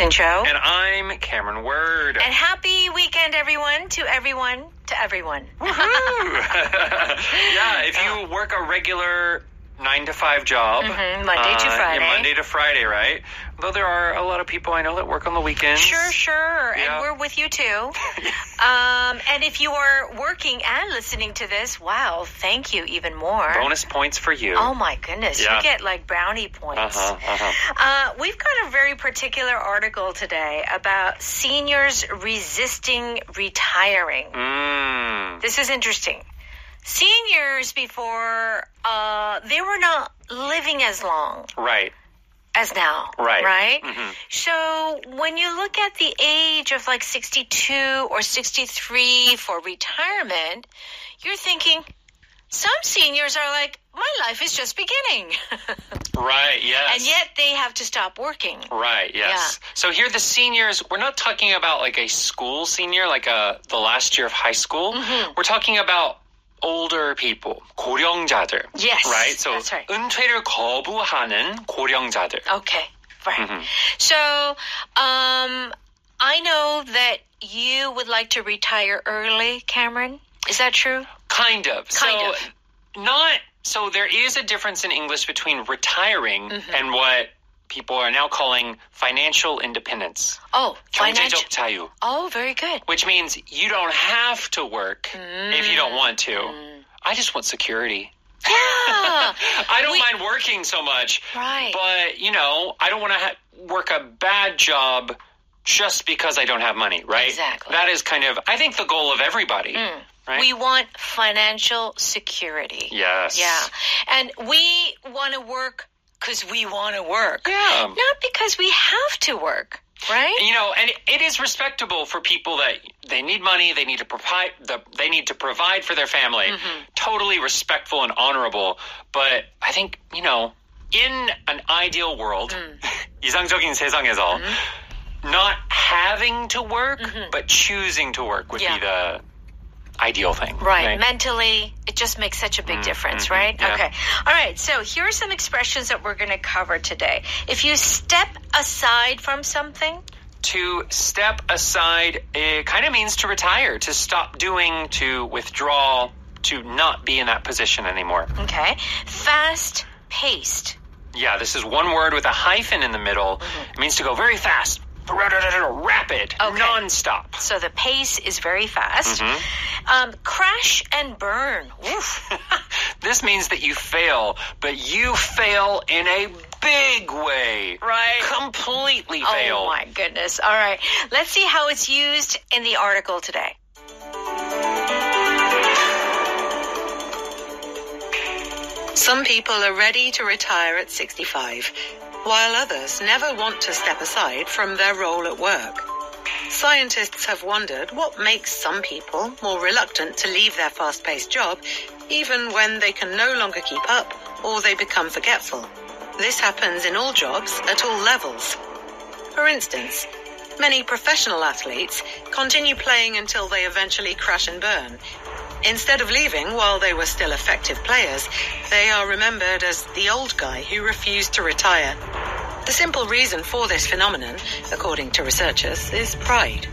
Show. And I'm Cameron Word. And happy weekend, everyone, to everyone, to everyone. Woohoo! Yeah, if you work a regular 9-to-5 job. Monday to Friday. Yeah, Monday to Friday, right? Though there are a lot of people I know that work on the weekends. Sure. Yeah. And we're with you too. And if you are working and listening to this, wow, thank you even more. Bonus points for you. Oh my goodness, Yeah. you get like brownie points. We've got a very particular article today about seniors resisting retiring. This is interesting. Seniors before, they were not living as long Right. as now. Right. So when you look at the age of like 62 or 63 for retirement, you're thinking, some seniors are like, my life is just beginning. Right, yes. And yet they have to stop working. Right, yes. Yeah. So here the seniors, we're not talking about like a school senior, like the last year of high school. We're talking about older people, 고령자들. Yes, Right? So that's right. 은퇴를 거부하는 고령자들. Okay, right. So, I know that you would like to retire early, Cameron. Is that true? Kind of. Kind of. So there is a difference in English between retiring and what people are now calling financial independence. Oh, financial. 경제적 자유. Oh, very good. Which means you don't have to work if you don't want to. I just want security. Yeah. I don't mind working so much. Right. But, I don't want to work a bad job just because I don't have money, right? Exactly. That is kind of, I think, the goal of everybody. Right? We want financial security. Yes. Yeah. And we want to work because we want to work. Yeah. Not because we have to work, right? And it is respectable for people that they need money, they need to provide for their family. Totally respectful and honorable. But I think, in an ideal world, 이상적인 세상에서, not having to work, but choosing to work would be the ideal thing. Right. Mentally, it just makes such a big difference, right? Yeah. Okay. All right. So here are some expressions that we're going to cover today. If you step aside from something. To step aside, it kind of means to retire, to stop doing, to withdraw, to not be in that position anymore. Okay. Fast-paced. Yeah, this is one word with a hyphen in the middle. It means to go very fast. Rapid, non-stop. So the pace is very fast. Crash and burn. Oof. This means that you fail, but you fail in a big way. Right. Completely fail. Oh, my goodness. All right. Let's see how it's used in the article today. Some people are ready to retire at 65, while others never want to step aside from their role at work. Scientists have wondered what makes some people more reluctant to leave their fast-paced job, even when they can no longer keep up or they become forgetful. This happens in all jobs at all levels. For instance, many professional athletes continue playing until they eventually crash and burn. Instead of leaving while they were still effective players, they are remembered as the old guy who refused to retire. The simple reason for this phenomenon, according to researchers, is pride.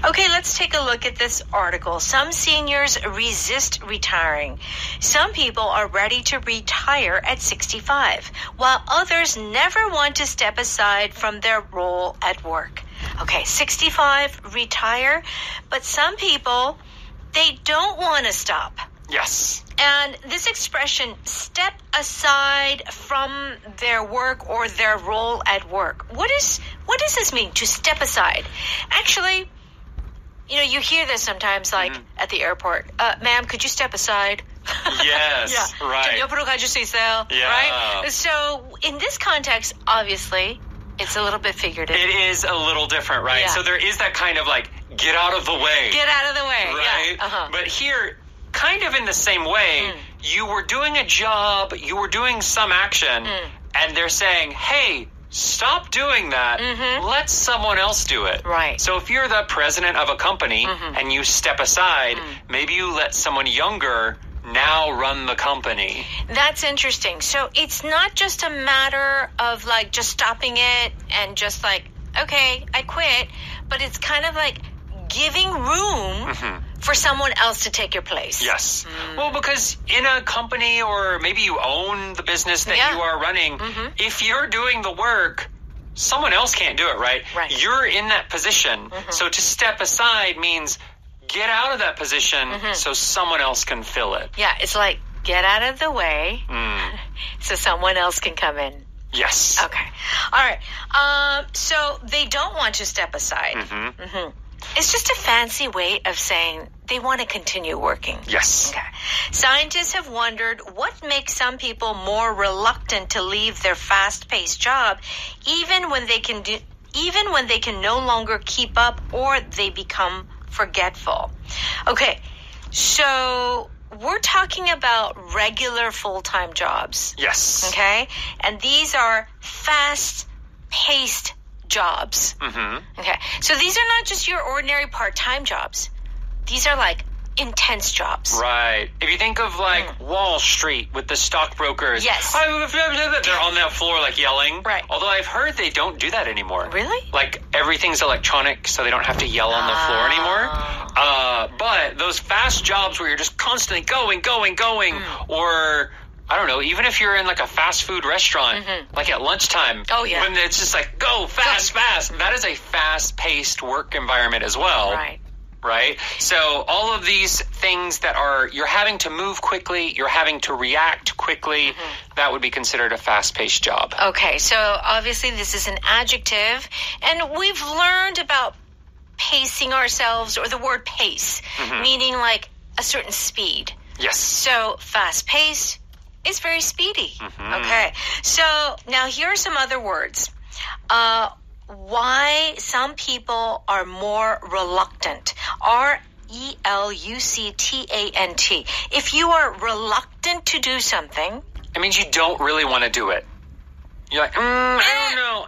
Okay, let's take a look at this article. Some seniors resist retiring. Some people are ready to retire at 65, while others never want to step aside from their role at work. Okay, 65, retire, but some people, they don't want to stop. Yes. And this expression, step aside from their work or their role at work. What does this mean, to step aside? Actually, you hear this sometimes, like at the airport. Ma'am, could you step aside? Yes, yeah. right. 좀 옆으로 가줄 수 있어요? Yeah. Right? So in this context, obviously, it's a little bit figurative. It is a little different, right? Yeah. So there is that kind of like, get out of the way. Get out of the way. Right? Yeah. But here, kind of in the same way, you were doing a job, you were doing some action, and they're saying, hey, stop doing that. Let someone else do it. Right. So if you're the president of a company and you step aside, maybe you let someone younger now run the company. That's interesting. So it's not just a matter of like just stopping it and just like, okay, I quit, but it's kind of like giving room for someone else to take your place. Yes. Well, because in a company or maybe you own the business that you are running, if you're doing the work, someone else can't do it, right? You're in that position. So to step aside means get out of that position so someone else can fill it. Yeah, it's like get out of the way so someone else can come in. Yes. Okay. All right. So they don't want to step aside. It's just a fancy way of saying they want to continue working. Yes. Okay. Scientists have wondered what makes some people more reluctant to leave their fast-paced job, even when they can no longer keep up or they become forgetful. Okay. So we're talking about regular full-time jobs. Yes. Okay? And these are fast-paced jobs. Okay. So these are not just your ordinary part-time jobs. These are like intense jobs. Right. If you think of like Wall Street with the stockbrokers. Yes. They're on that floor like yelling. Right. Although I've heard they don't do that anymore. Really? Like everything's electronic so they don't have to yell on the floor anymore. But those fast jobs where you're just constantly going, or I don't know, even if you're in like a fast food restaurant, like at lunchtime, when it's just like, go, fast. That is a fast-paced work environment as well. Right? So all of these things that you're having to move quickly, you're having to react quickly, that would be considered a fast-paced job. Okay, so obviously this is an adjective, and we've learned about pacing ourselves, or the word pace, meaning like a certain speed. Yes. So fast-paced is very speedy. Okay. So now here are some other words. Why some people are more reluctant. R-E-L-U-C-T-A-N-T. If you are reluctant to do something, it means you don't really want to do it. You're like, I don't know.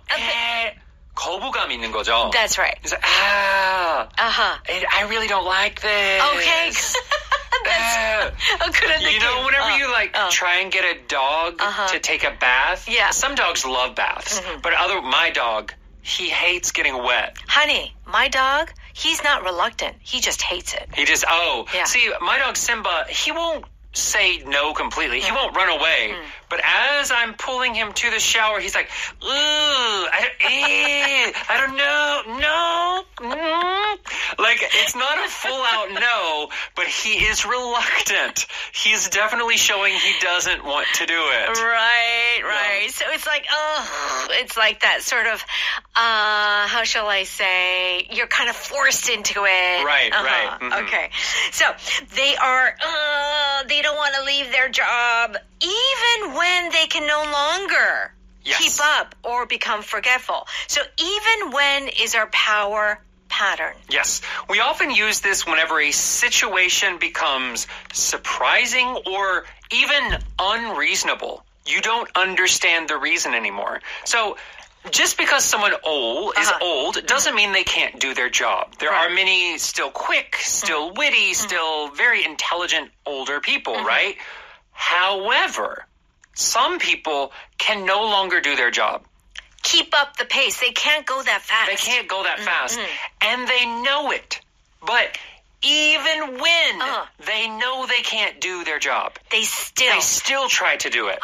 거부감 있는 거죠. That's right. It's like, I really don't like this. Okay. You know, whenever you like try and get a dog to take a bath, some dogs love baths, but my dog, he hates getting wet. Honey, my dog, he's not reluctant. He just hates it. See, my dog Simba, he won't say no completely. He won't run away. But as I'm pulling him to the shower, he's like, I don't know, no. Like, it's not a full-out no, but he is reluctant. He's definitely showing he doesn't want to do it. Right. So it's like, it's like that sort of, how shall I say, you're kind of forced into it. Right. Okay. So they don't want to leave their job even when they can no longer keep up or become forgetful. So even when is our power pattern. Yes. We often use this whenever a situation becomes surprising or even unreasonable. You don't understand the reason anymore. So just because someone is old doesn't mean they can't do their job. There are many still quick, still witty, still very intelligent older people, right? However, some people can no longer do their job. Keep up the pace. They can't go that fast. And they know it. But even when they know they can't do their job, they still try to do it.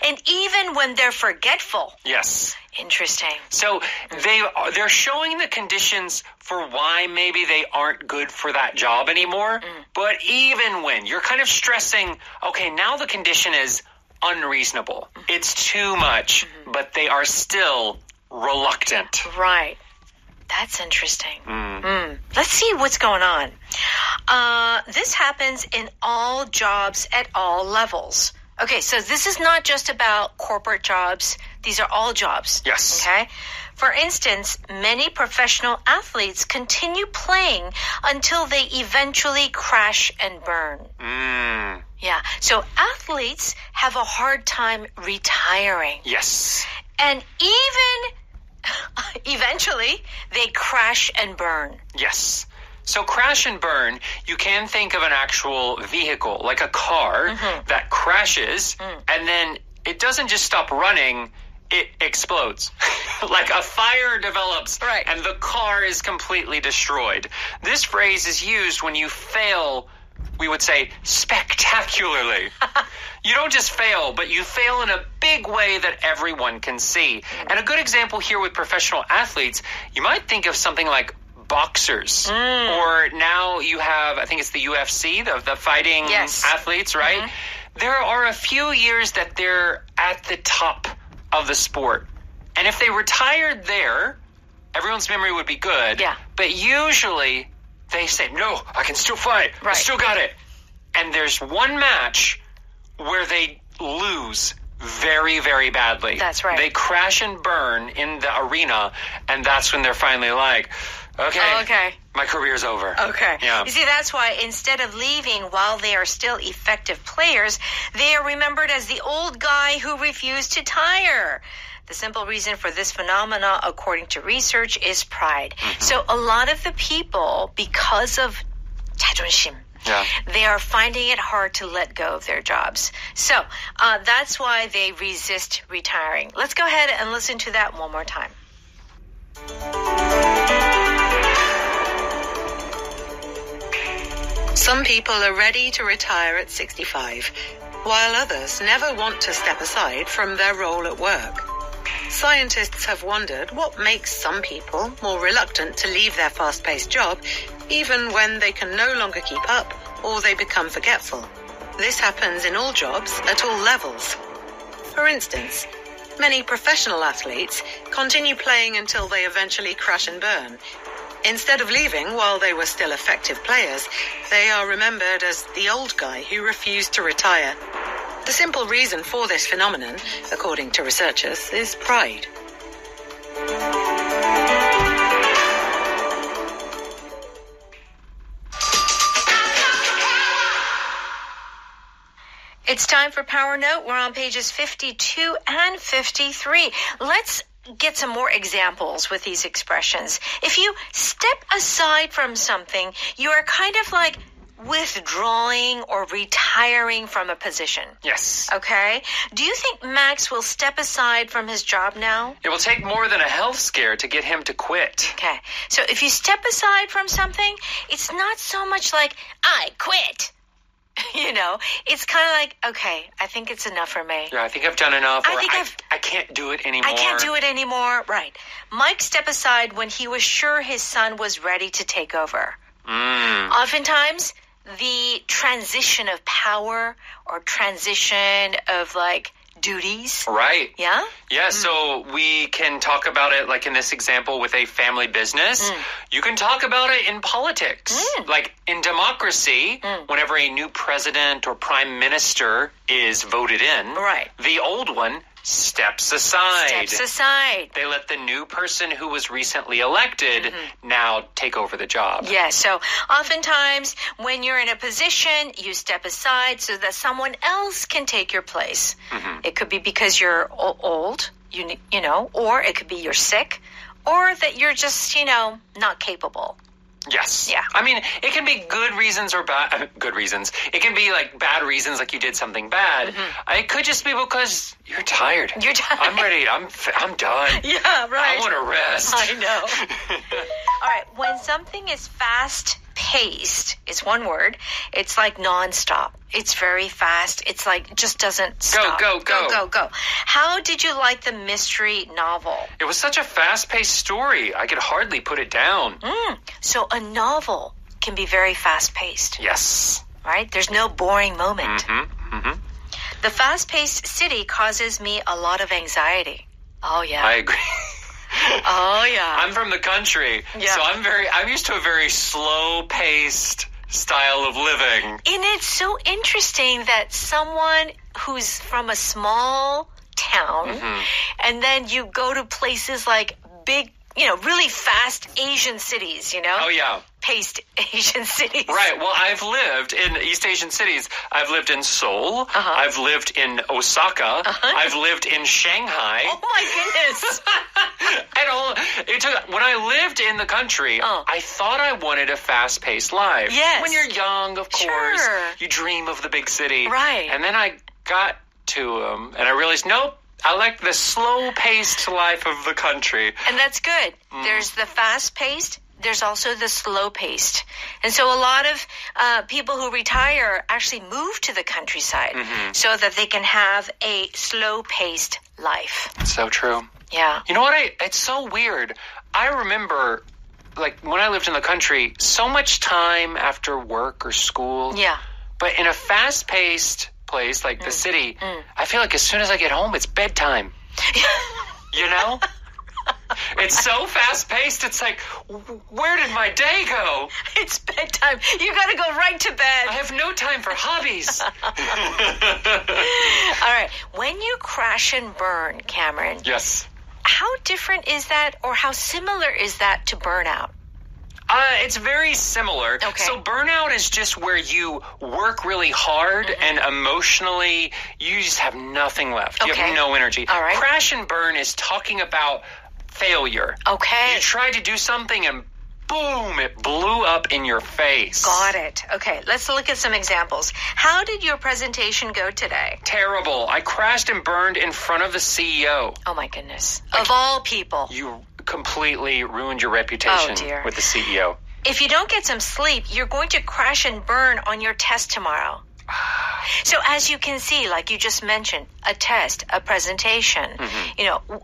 And even when they're forgetful. Yes. Interesting. So they're showing the conditions for why maybe they aren't good for that job anymore. But even when you're kind of stressing, okay, now the condition is unreasonable. It's too much, but they are still reluctant. Right. That's interesting. Let's see what's going on. This happens in all jobs at all levels. Okay, so this is not just about corporate jobs. These are all jobs. Yes. Okay? For instance, many professional athletes continue playing until they eventually crash and burn. Yeah. So athletes have a hard time retiring. Yes. And even eventually they crash and burn. Yes. So crash and burn, you can think of an actual vehicle, like a car that crashes, and then it doesn't just stop running, it explodes. Like a fire develops, Right. and the car is completely destroyed. This phrase is used when you fail, we would say, spectacularly. You don't just fail, but you fail in a big way that everyone can see. And a good example here with professional athletes, you might think of something like boxers. Or now you have, I think it's the UFC, the fighting Yes. athletes, right? There are a few years that they're at the top of the sport. And if they retired there, everyone's memory would be good. Yeah. But usually they say, no, I can still fight. I Right. still got it. And there's one match where they lose very, very badly. That's right. They crash and burn in the arena, and that's when they're finally like, okay. My career's over. Okay. Yeah. You see, that's why instead of leaving while they are still effective players, they are remembered as the old guy who refused to tire. The simple reason for this phenomena, according to research, is pride. So a lot of the people, because of 자존심, Yeah. they are finding it hard to let go of their jobs. So that's why they resist retiring. Let's go ahead and listen to that one more time. Some people are ready to retire at 65, while others never want to step aside from their role at work. Scientists have wondered what makes some people more reluctant to leave their fast-paced job, even when they can no longer keep up or they become forgetful. This happens in all jobs at all levels. For instance, many professional athletes continue playing until they eventually crash and burn. Instead of leaving while they were still effective players, they are remembered as the old guy who refused to retire. The simple reason for this phenomenon, according to researchers, is pride. It's time for Power Note. We're on pages 52 and 53. Let's get some more examples with these expressions. If you step aside from something, you are kind of like withdrawing or retiring from a position. Yes. Okay? Do you think Max will step aside from his job now? It will take more than a health scare to get him to quit. Okay. So if you step aside from something, it's not so much like, I quit. You know, it's kind of like, okay, I think it's enough for me. Yeah, I think I've done enough. I or think I can't do it anymore. I can't do it anymore. Right. Mike stepped aside when he was sure his son was ready to take over. Oftentimes, the transition of power or transition of like duties. Right. Yeah? Yeah, so we can talk about it like in this example with a family business. You can talk about it in politics. Like in democracy, whenever a new president or prime minister is voted in, Right. the old one steps aside. Steps aside. They let the new person who was recently elected now take over the job. Yeah, so oftentimes when you're in a position, you step aside so that someone else can take your place. It could be because you're old, you know, or it could be you're sick, or that you're just, you know, not capable. Yes. Yeah. I mean, it can be good reasons or bad good reasons. It can be like bad reasons, like you did something bad. It could just be because you're tired. You're tired. I'm ready. I'm done. Yeah, right. I want to rest. I know. All right, when something is fast-paced, it's one word, it's like nonstop. It's very fast. It's like just doesn't stop. Go. Go. How did you like the mystery novel? It was such a fast-paced story. I could hardly put it down. So a novel can be very fast-paced, Yes. right? There's no boring moment. The fast-paced city causes me a lot of anxiety. Oh, yeah. I agree. Oh, yeah. I'm from the country, Yeah. so I'm used to a very slow-paced style of living. And it's so interesting that someone who's from a small town and then you go to places like big really fast Asian cities, Oh, yeah. Paced Asian cities. Right. Well, I've lived in East Asian cities. I've lived in Seoul. I've lived in Osaka. I've lived in Shanghai. Oh, my goodness. When I lived in the country, I thought I wanted a fast-paced life. Yes. When you're young, of course, Sure. you dream of the big city. Right. And then I got to them, and I realized, nope, I like the slow-paced life of the country. And that's good. There's the fast-paced. There's also the slow-paced. And so a lot of people who retire actually move to the countryside so that they can have a slow-paced life. So true. Yeah. You know what? It's so weird. I remember, when I lived in the country, so much time after work or school. Yeah. But in a fast-paced place like the city, I feel like as soon as I get home, it's bedtime. You know? It's so fast-paced. It's like, where did my day go? It's bedtime. You got to go right to bed. I have no time for hobbies. All right. When you crash and burn, Cameron. Yes. How different is that, or how similar is that to burnout? It's very similar. Okay. So burnout is just where you work really hard and emotionally you just have nothing left. You Okay. have no energy. All right. Crash and burn is talking about failure. Okay. You tried to do something and boom, it blew up in your face. Got it. Okay, let's look at some examples. How did your presentation go today? Terrible. I crashed and burned in front of the CEO. Oh, my goodness. Of all people. You completely ruined your reputation Oh, dear. with the CEO. If you don't get some sleep, you're going to crash and burn on your test tomorrow. So as you can see, like you just mentioned, a test, a presentation,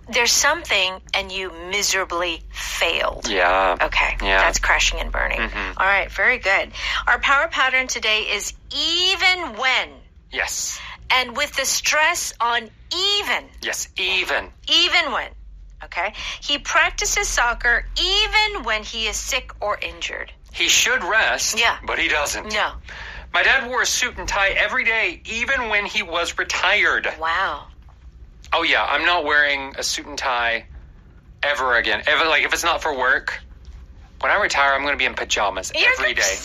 there's something and you miserably failed. Yeah. Okay, Yeah. that's crashing and burning. All right, very good. Our power pattern today is even when. Yes. And with the stress on even. Yes, even. Even when. Okay? He practices soccer even when he is sick or injured. He should rest, Yeah. but he doesn't. No. My dad wore a suit and tie every day, even when he was retired. Wow. Oh, yeah, I'm not wearing a suit and tie ever again. If it's not for work, when I retire, I'm going to be in pajamas every day.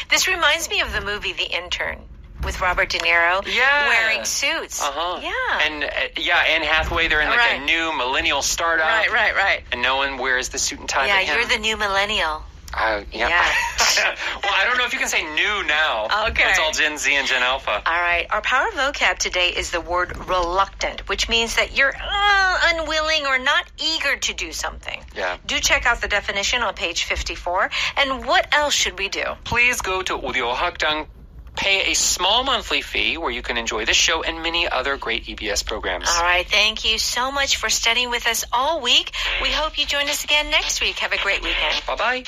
This reminds me of the movie The Intern with Robert De Niro wearing suits. Yeah. And, Anne Hathaway, they're in a Right. new millennial startup. Right. And no one wears the suit and tie Yeah, but him. you're the new millennial. Yeah. Well, I don't know if you can say new now. Okay. It's all Gen Z and Gen Alpha. All right. Our power vocab today is the word reluctant, which means that you're unwilling or not eager to do something. Yeah. Do check out the definition on page 54. And what else should we do? Please go to Audio Hakdang, pay a small monthly fee where you can enjoy this show and many other great EBS programs. All right. Thank you so much for studying with us all week. We hope you join us again next week. Have a great weekend. Bye-bye.